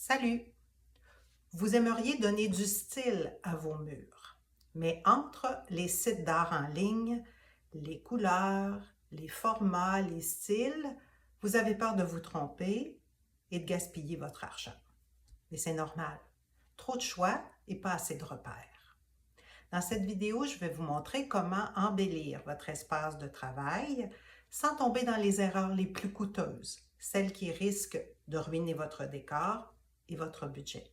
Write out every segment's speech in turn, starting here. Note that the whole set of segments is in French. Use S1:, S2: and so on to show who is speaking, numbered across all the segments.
S1: Salut! Vous aimeriez donner du style à vos murs, mais entre les sites d'art en ligne, les couleurs, les formats, les styles, vous avez peur de vous tromper et de gaspiller votre argent. Mais c'est normal. Trop de choix et pas assez de repères. Dans cette vidéo, je vais vous montrer comment embellir votre espace de travail sans tomber dans les erreurs les plus coûteuses, celles qui risquent de ruiner votre décor et votre budget.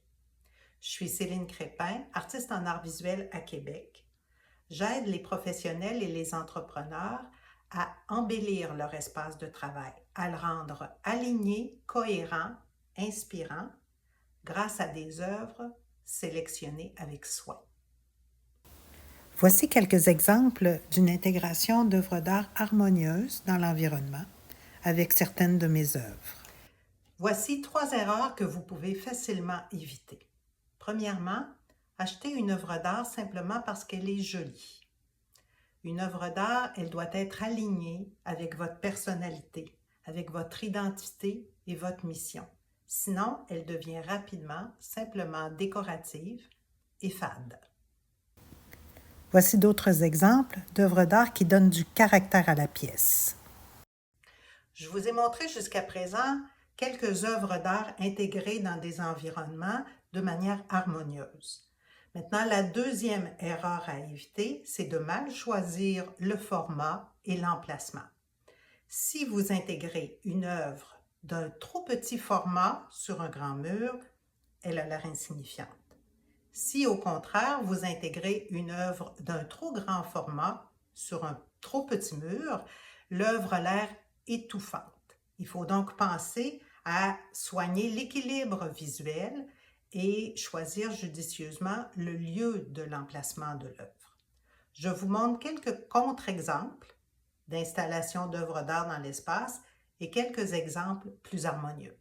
S1: Je suis Céline Crépin, artiste en art visuel à Québec. J'aide les professionnels et les entrepreneurs à embellir leur espace de travail, à le rendre aligné, cohérent, inspirant, grâce à des œuvres sélectionnées avec soin. Voici quelques exemples d'une intégration d'œuvres d'art harmonieuses dans l'environnement avec certaines de mes œuvres. Voici 3 erreurs que vous pouvez facilement éviter. Premièrement, achetez une œuvre d'art simplement parce qu'elle est jolie. Une œuvre d'art, elle doit être alignée avec votre personnalité, avec votre identité et votre mission. Sinon, elle devient rapidement simplement décorative et fade. Voici d'autres exemples d'œuvres d'art qui donnent du caractère à la pièce. Je vous ai montré jusqu'à présent quelques œuvres d'art intégrées dans des environnements de manière harmonieuse. Maintenant, la deuxième erreur à éviter, c'est de mal choisir le format et l'emplacement. Si vous intégrez une œuvre d'un trop petit format sur un grand mur, elle a l'air insignifiante. Si au contraire, vous intégrez une œuvre d'un trop grand format sur un trop petit mur, l'œuvre a l'air étouffante. Il faut donc penser à soigner l'équilibre visuel et choisir judicieusement le lieu de l'emplacement de l'œuvre. Je vous montre quelques contre-exemples d'installation d'œuvres d'art dans l'espace et quelques exemples plus harmonieux.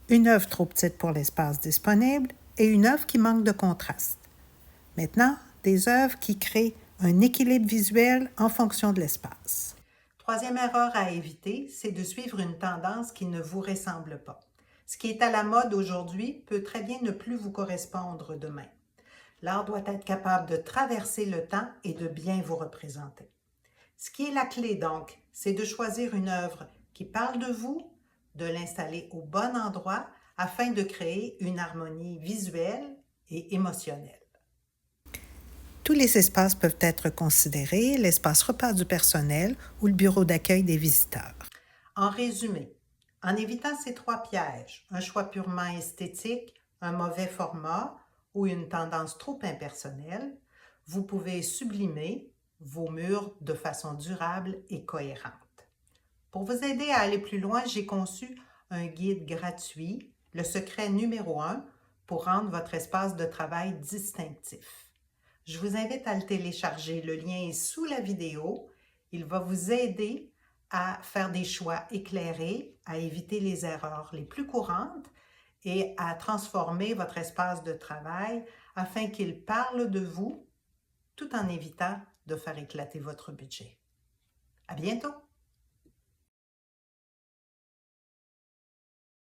S1: Une œuvre trop petite pour l'espace disponible et une œuvre qui manque de contraste. Maintenant, des œuvres qui créent un équilibre visuel en fonction de l'espace. Troisième erreur à éviter, c'est de suivre une tendance qui ne vous ressemble pas. Ce qui est à la mode aujourd'hui peut très bien ne plus vous correspondre demain. L'art doit être capable de traverser le temps et de bien vous représenter. Ce qui est la clé donc, c'est de choisir une œuvre qui parle de vous, de l'installer au bon endroit afin de créer une harmonie visuelle et émotionnelle. Tous les espaces peuvent être considérés, l'espace repas du personnel ou le bureau d'accueil des visiteurs. En résumé, en évitant ces 3 pièges, un choix purement esthétique, un mauvais format ou une tendance trop impersonnelle, vous pouvez sublimer vos murs de façon durable et cohérente. Pour vous aider à aller plus loin, j'ai conçu un guide gratuit, le secret numéro 1 pour rendre votre espace de travail distinctif. Je vous invite à le télécharger. Le lien est sous la vidéo. Il va vous aider à faire des choix éclairés, à éviter les erreurs les plus courantes et à transformer votre espace de travail afin qu'il parle de vous tout en évitant de faire éclater votre budget. À bientôt!